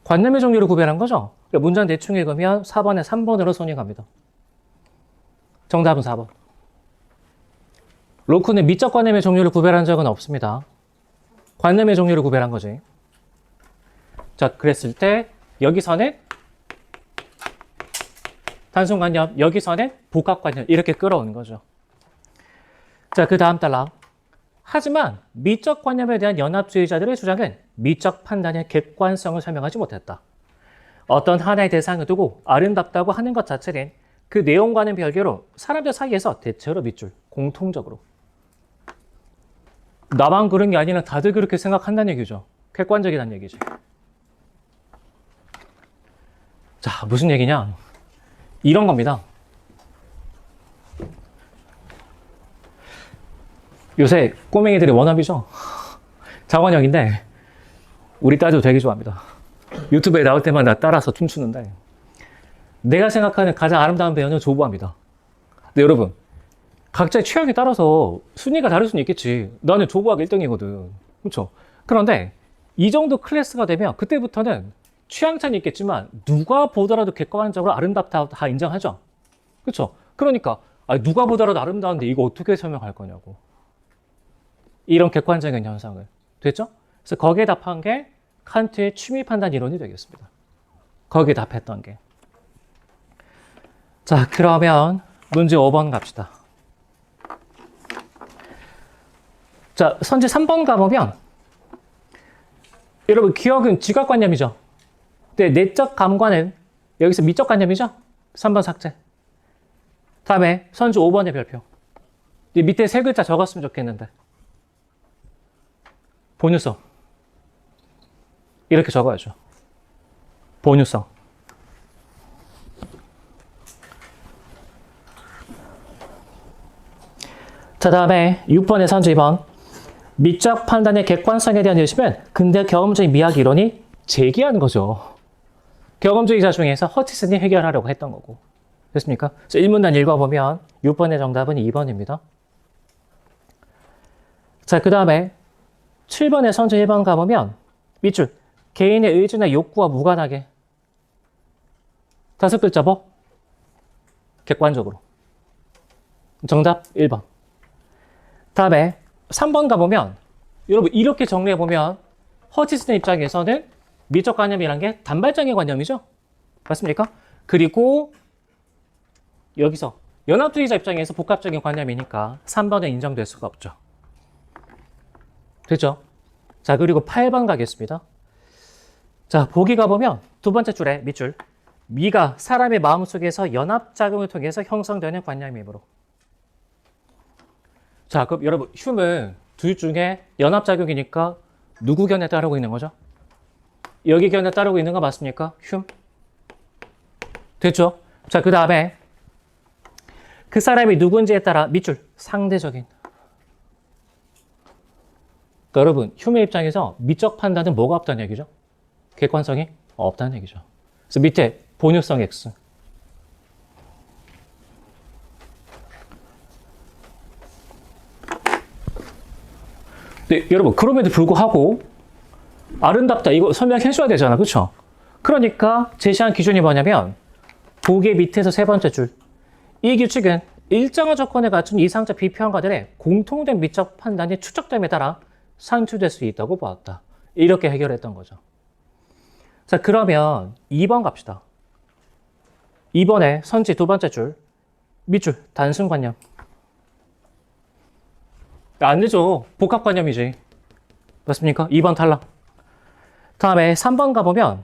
관념의 종류를 구별한 거죠? 문장 대충 읽으면 4번에 3번으로 손이 갑니다. 정답은 4번. 로크는 미적 관념의 종류를 구별한 적은 없습니다. 관념의 종류를 구별한 거지. 자, 그랬을 때 여기서는 단순관념, 여기서는 복합관념 이렇게 끌어오는 거죠. 자, 그 다음 달라. 하지만 미적 관념에 대한 연합주의자들의 주장은 미적 판단의 객관성을 설명하지 못했다. 어떤 하나의 대상을 두고 아름답다고 하는 것 자체는 그 내용과는 별개로 사람들 사이에서 대체로 밑줄, 공통적으로. 나만 그런 게 아니라 다들 그렇게 생각한다는 얘기죠. 객관적이라는 얘기지. 자, 무슨 얘기냐? 이런 겁니다. 요새 꼬맹이들이 워너비죠? 장원영인데 우리 딸도 되게 좋아합니다. 유튜브에 나올 때마다 따라서 춤추는데 내가 생각하는 가장 아름다운 배우는 조보아입니다. 근데 여러분 각자의 취향에 따라서 순위가 다를 수는 있겠지. 나는 조보아가 1등이거든. 그렇죠? 그런데 이 정도 클래스가 되면 그때부터는 취향 차이는 있겠지만 누가 보더라도 객관적으로 아름답다 다 인정하죠. 그렇죠? 그러니까 누가 보더라도 아름다운데 이거 어떻게 설명할 거냐고. 이런 객관적인 현상을. 됐죠? 그래서 거기에 답한 게 칸트의 취미 판단 이론이 되겠습니다. 거기에 답했던 게. 자, 그러면 문제 5번 갑시다. 자, 선지 3번 가보면 여러분 기억은 지각관념이죠. 근데 내적 감관은 여기서 미적 관념이죠. 3번 삭제. 다음에 선지 5번의 별표. 밑에 세 글자 적었으면 좋겠는데. 본유성. 이렇게 적어야죠. 본유성. 자, 다음에 6번에 선지 2번. 미적 판단의 객관성에 대한 의심은 근대 경험주의 미학 이론이 제기하는 거죠. 경험주의자 중에서 허치슨이 해결하려고 했던 거고. 됐습니까? 그래서 1문단 읽어보면 6번의 정답은 2번입니다. 자, 그 다음에 7번의 선지 1번 가보면 밑줄 개인의 의지나 욕구와 무관하게 다섯 글자 뭐? 객관적으로. 정답 1번. 다음에 3번 가보면 여러분 이렇게 정리해보면 허치슨의 입장에서는 미적 관념이란 게 단발적인 관념이죠. 맞습니까? 그리고 여기서 연합주의자 입장에서 복합적인 관념이니까 3번은 인정될 수가 없죠. 됐죠? 자, 그리고 8번 가겠습니다. 자, 보기 가보면 두 번째 줄에 밑줄. 미가 사람의 마음속에서 연합작용을 통해서 형성되는 관념이므로. 자, 그럼 여러분 흉은 둘 중에 연합작용이니까 누구 견해 따르고 있는 거죠? 여기 견해 따르고 있는 거 맞습니까? 흉. 됐죠? 자, 그 다음에 그 사람이 누군지에 따라 밑줄. 상대적인. 그러니까 여러분 흉의 입장에서 미적 판단은 뭐가 없다는 얘기죠? 객관성이 없다는 얘기죠. 그래서 밑에 본유성 X. 네, 여러분 그럼에도 불구하고 아름답다 이거 설명해 줘야 되잖아. 그렇죠? 그러니까 제시한 기준이 뭐냐면 보기 밑에서 세 번째 줄. 이 규칙은 일정한 조건에 갖춘 이상적 비평가들의 공통된 미적 판단이 추적됨에 따라 산출될 수 있다고 보았다. 이렇게 해결했던 거죠. 자, 그러면 2번 갑시다. 2번에 선지 두 번째 줄, 밑줄, 단순관념. 안 되죠. 복합관념이지. 맞습니까? 2번 탈락. 다음에 3번 가보면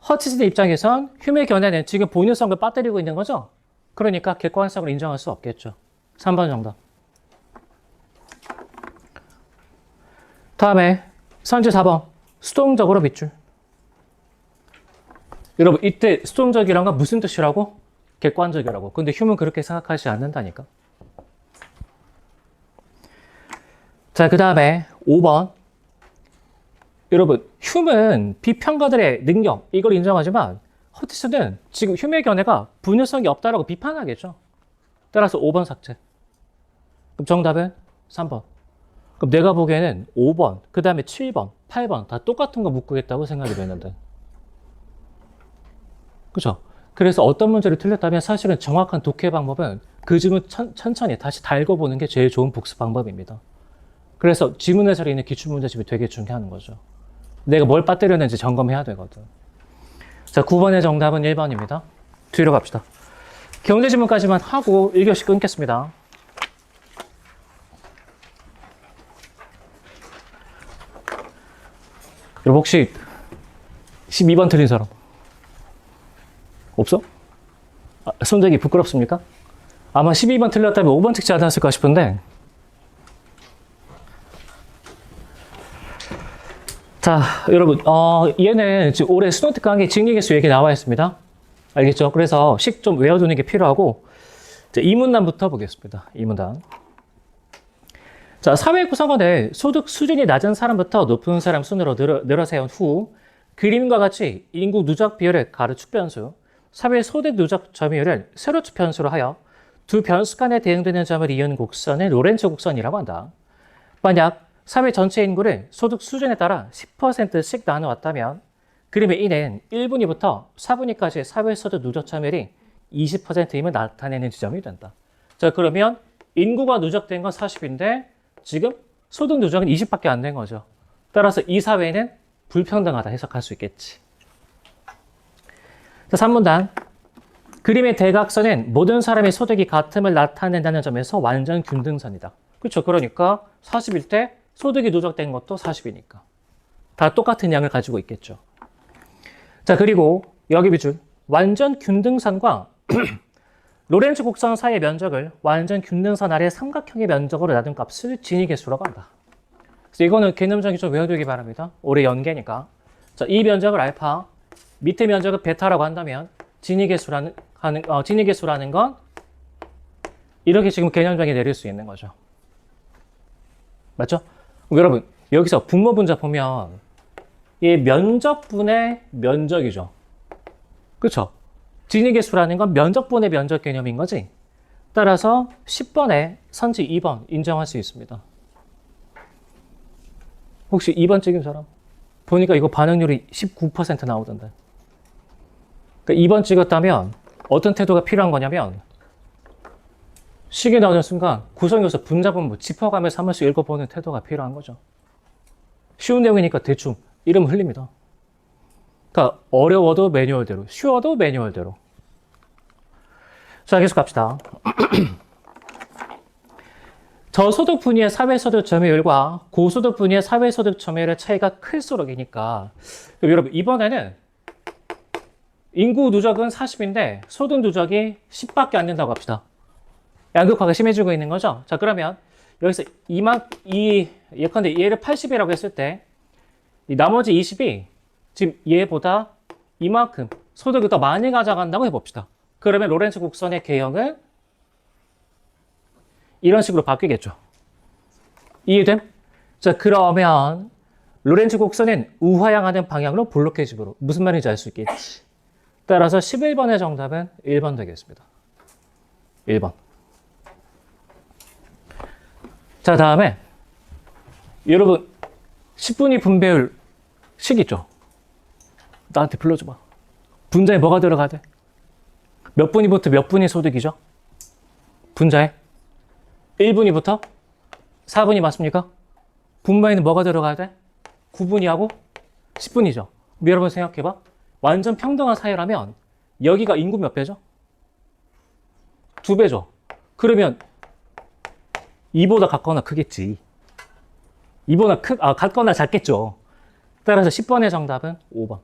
허치슨 입장에선 휴메 견해는 지금 본유성을 빠뜨리고 있는 거죠. 그러니까 객관성을 인정할 수 없겠죠. 3번 정답. 다음에 선지 4번 수동적으로 밑줄. 여러분 이때 수동적이란 건 무슨 뜻이라고? 객관적이라고. 근데 휴는 그렇게 생각하지 않는다니까. 자, 그 다음에 5번. 여러분 휴는 비평가들의 능력 이걸 인정하지만 허티스는 지금 휴의 견해가 분유성이 없다라고 비판하겠죠. 따라서 5번 삭제. 그럼 정답은 3번. 그럼 내가 보기에는 5번, 그 다음에 7번, 8번 다 똑같은 거 묶겠다고 생각이 되는데. 그죠? 그래서 어떤 문제를 틀렸다면 사실은 정확한 독해 방법은 그 지문 천천히 다시 달궈보는 게 제일 좋은 복습 방법입니다. 그래서 지문에서 있는 기출문제집이 되게 중요한 거죠. 내가 뭘 빠뜨렸는지 점검해야 되거든. 자, 9번의 정답은 1번입니다. 뒤로 갑시다. 경제지문까지만 하고 1교시 끊겠습니다. 여러분 혹시 12번 틀린 사람 없어? 손대기 부끄럽습니까? 아마 12번 틀렸다면 5번 찍지 않았을까 싶은데. 자, 여러분, 얘는 지금 올해 스노트 강의 징리개수 얘기 나와 있습니다. 알겠죠? 그래서 식 좀 외워두는 게 필요하고, 자, 이문단부터 보겠습니다. 이문단. 자, 사회 구성원을 소득 수준이 낮은 사람부터 높은 사람 순으로 늘어세운 후, 그림과 같이 인구 누적 비율을 가로축 변수, 사회 소득 누적 점유율을 세로축 변수로 하여 두 변수 간에 대응되는 점을 이은 곡선을 로렌츠 곡선이라고 한다. 만약 사회 전체 인구를 소득 수준에 따라 10%씩 나누었다면 그림의 이는 1분위부터 4분위까지의 사회 소득 누적 점유율이 20%임을 나타내는 지점이 된다. 자, 그러면 인구가 누적된 건 40인데 지금 소득 누적은 20밖에 안 된 거죠. 따라서 이 사회는 불평등하다 해석할 수 있겠지. 자, 3문단. 그림의 대각선은 모든 사람의 소득이 같음을 나타낸다는 점에서 완전 균등선이다. 그렇죠. 그러니까 40일 때 소득이 누적된 것도 40이니까. 다 똑같은 양을 가지고 있겠죠. 자, 그리고 여기 밑줄. 완전 균등선과 로렌츠 곡선 사이의 면적을 완전 균등선 아래 삼각형의 면적으로 나눈 값을 진위계수라고 한다. 그래서 이거는 개념적인 좀 외워두기 바랍니다. 올해 연계니까. 자, 이 면적을 알파, 밑에 면적을 베타라고 한다면 진위계수라는 건 이렇게 지금 개념적인 내릴 수 있는 거죠. 맞죠? 여러분 여기서 분모분자 보면 이 면적분의 면적이죠. 그렇죠? 진위계수라는 건 면적분의 면적 개념인 거지. 따라서 10번에 선지 2번 인정할 수 있습니다. 혹시 2번 찍은 사람? 보니까 이거 반응률이 19% 나오던데. 그러니까 2번 찍었다면 어떤 태도가 필요한 거냐면 식이 나오는 순간 구성요소 분자분모 짚어가면서 한 번씩 읽어보는 태도가 필요한 거죠. 쉬운 내용이니까 대충 이름 흘립니다. 그러니까 어려워도 매뉴얼대로, 쉬워도 매뉴얼대로. 자, 계속 갑시다. 저소득 분위의 사회소득 점유율과 고소득 분위의 사회소득 점유율의 차이가 클수록이니까 여러분 이번에는 인구 누적은 40인데 소득 누적이 10밖에 안 된다고 합시다. 양극화가 심해지고 있는 거죠. 자, 그러면 여기서 예컨대 얘를 80이라고 했을 때 이 나머지 20이 지금 얘보다 이만큼 소득을 더 많이 가져간다고 해봅시다. 그러면 로렌츠 곡선의 개형은 이런 식으로 바뀌겠죠. 이해됨? 자, 그러면 로렌츠 곡선은 우하향하는 방향으로 볼록해지므로 무슨 말인지 알 수 있겠지. 따라서 11번의 정답은 1번 되겠습니다. 1번. 자, 다음에 여러분 10분위 분배율 식 있죠? 나한테 불러줘봐. 분자에 뭐가 들어가야 돼? 몇 분위부터 몇 분위 소득이죠? 분자에 1분위부터 4분위 맞습니까? 분모에는 뭐가 들어가야 돼? 9분위하고 10분위죠. 여러분 생각해봐. 완전 평등한 사회라면 여기가 인구 몇 배죠? 2배죠. 그러면 2보다 같거나 크겠지. 2보다 같거나 작겠죠. 따라서 10번의 정답은 5번.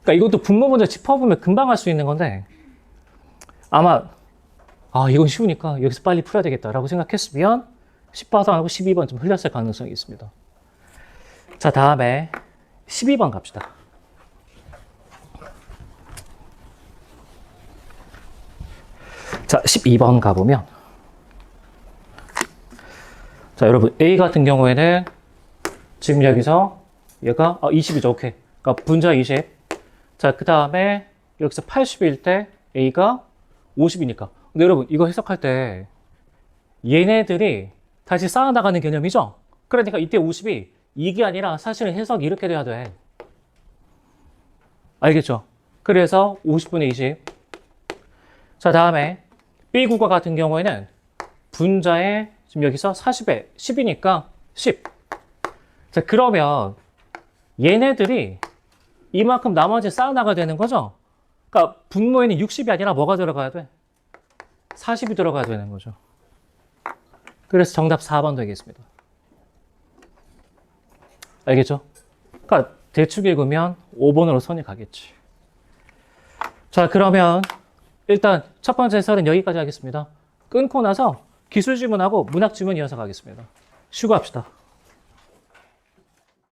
그러니까 이것도 분모 문제 짚어보면 금방 할 수 있는 건데 아마 이건 쉬우니까 여기서 빨리 풀어야 되겠다라고 생각했으면 10번하고 12번 좀 흘렸을 가능성이 있습니다. 자, 다음에 12번 갑시다. 자, 12번 가보면 자, 여러분 A 같은 경우에는 지금 여기서 얘가 20이죠. 오케이. 그러니까 분자 20. 자, 그 다음에 여기서 80일 때 A가 50이니까. 근데 여러분 이거 해석할 때 얘네들이 다시 쌓아나가는 개념이죠? 그러니까 이때 50이 이게 아니라 사실은 해석이 이렇게 돼야 돼. 알겠죠? 그래서 50분의 20. 자, 다음에 B국가 같은 경우에는 분자에 지금 여기서 40에 10이니까 10. 자, 그러면 얘네들이 이만큼 나머지 쌓아나가야 되는 거죠? 그러니까 분모에는 60이 아니라 뭐가 들어가야 돼? 40이 들어가야 되는 거죠. 그래서 정답 4번 되겠습니다. 알겠죠? 그러니까 대충 읽으면 5번으로 선이 가겠지. 자, 그러면 일단 첫 번째 해설은 여기까지 하겠습니다. 끊고 나서 기술 질문하고 문학 질문 이어서 가겠습니다. 쉬고 합시다.